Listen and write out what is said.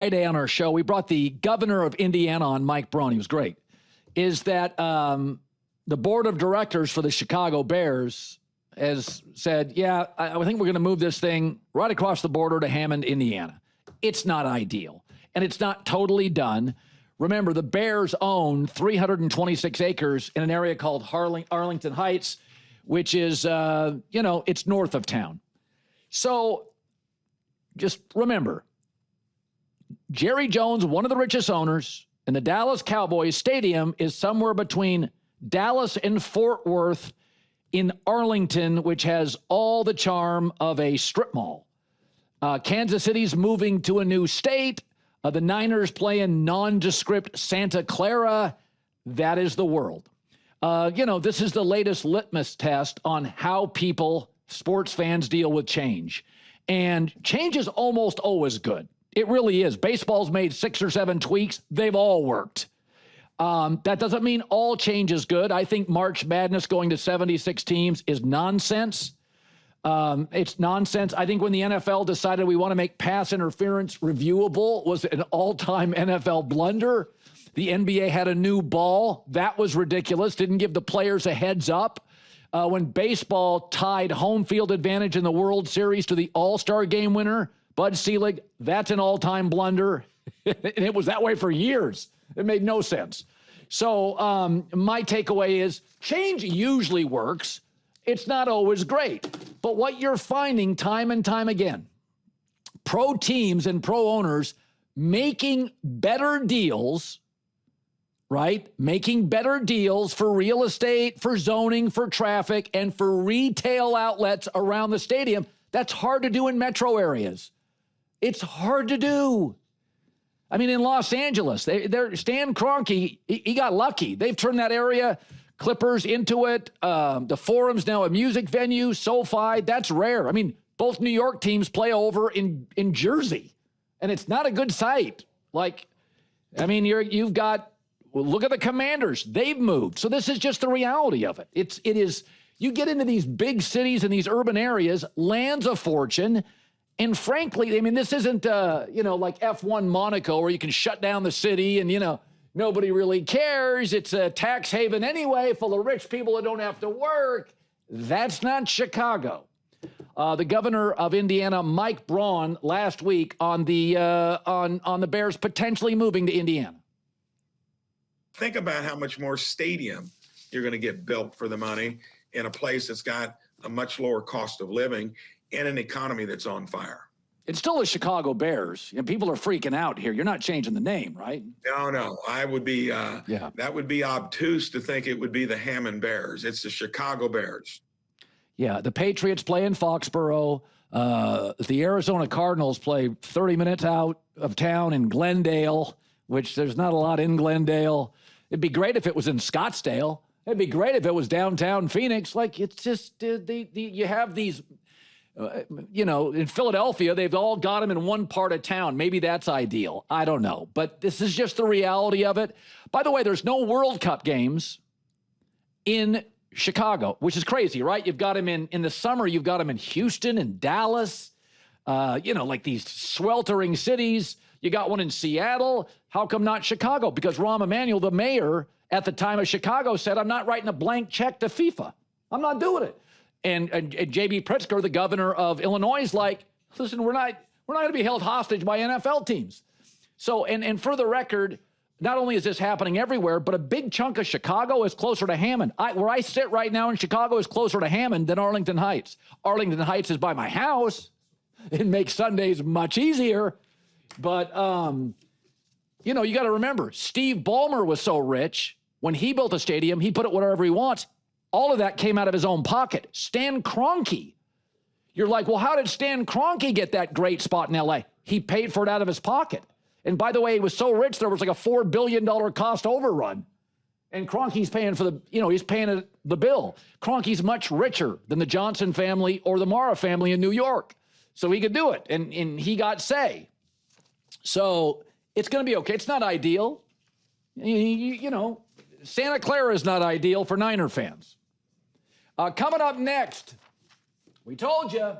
Friday on our show, we brought the governor of Indiana on, Mike Braun. He was great. Is that the board of directors for the Chicago Bears has said, yeah, I think we're going to move this thing right across the border to Hammond, Indiana. It's not ideal, and it's not totally done. Remember, the Bears own 326 acres in an area called Arlington Heights, which is, it's north of town. So just remember, Jerry Jones, one of the richest owners, and the Dallas Cowboys Stadium is somewhere between Dallas and Fort Worth in Arlington, which has all the charm of a strip mall. Kansas City's moving to a new state. The Niners play in nondescript Santa Clara. That is the world. This is the latest litmus test on how people, sports fans, deal with change. And change is almost always good. It really is. Baseball's made 6 or 7 tweaks. They've all worked. That doesn't mean all change is good. I think March Madness going to 76 teams is nonsense. It's nonsense. I think when the NFL decided we want to make pass interference reviewable was an all-time NFL blunder. The NBA had a new ball. That was ridiculous. Didn't give the players a heads up. When baseball tied home field advantage in the World Series to the All-Star game winner, Bud Selig, that's an all-time blunder. And it was that way for years. It made no sense. So my takeaway is change usually works. It's not always great. But what you're finding time and time again, pro teams and pro owners making better deals, right? Making better deals for real estate, for zoning, for traffic, and for retail outlets around the stadium. That's hard to do in metro areas. It's hard to do. I mean, in Los Angeles, Stan Kroenke, he got lucky. They've turned that area, Clippers, into it. The Forum's now a music venue, SoFi. That's rare. I mean, both New York teams play over in Jersey, and it's not a good sight. Look at the Commanders. They've moved. So this is just the reality of it. It is, you get into these big cities and these urban areas, lands a fortune. And frankly, I mean, this isn't, like F1 Monaco where you can shut down the city and, nobody really cares. It's a tax haven anyway, full of rich people that don't have to work. That's not Chicago. The governor of Indiana, Mike Braun, last week on the Bears potentially moving to Indiana. Think about how much more stadium you're going to get built for the money in a place that's got a much lower cost of living and an economy that's on fire. It's still the Chicago Bears. And people are freaking out here. You're not changing the name, right? No. I would be, that would be obtuse to think it would be the Hammond Bears. It's the Chicago Bears. Yeah, the Patriots play in Foxborough. The Arizona Cardinals play 30 minutes out of town in Glendale, which there's not a lot in Glendale. It'd be great if it was in Scottsdale. It'd be great if it was downtown Phoenix. It's just, you have these... in Philadelphia, they've all got them in one part of town. Maybe that's ideal. I don't know. But this is just the reality of it. By the way, there's no World Cup games in Chicago, which is crazy, right? You've got them in the summer. You've got them in Houston and Dallas, like these sweltering cities. You got one in Seattle. How come not Chicago? Because Rahm Emanuel, the mayor at the time of Chicago, said, I'm not writing a blank check to FIFA. I'm not doing it. And J.B. Pritzker, the governor of Illinois, is like, listen, we're not going to be held hostage by NFL teams. So, and for the record, not only is this happening everywhere, but a big chunk of Chicago is closer to Hammond. Where I sit right now in Chicago is closer to Hammond than Arlington Heights. Arlington Heights is by my house. It makes Sundays much easier. But, you got to remember, Steve Ballmer was so rich, when he built a stadium, he put it wherever he wants. All of that came out of his own pocket. Stan Kroenke. You're like, well, how did Stan Kroenke get that great spot in L.A.? He paid for it out of his pocket. And by the way, he was so rich, there was like a $4 billion cost overrun. And Kroenke's paying for he's paying the bill. Kroenke's much richer than the Johnson family or the Mara family in New York. So he could do it. And he got say. So it's going to be okay. It's not ideal. Santa Clara is not ideal for Niner fans. Coming up next, we told you,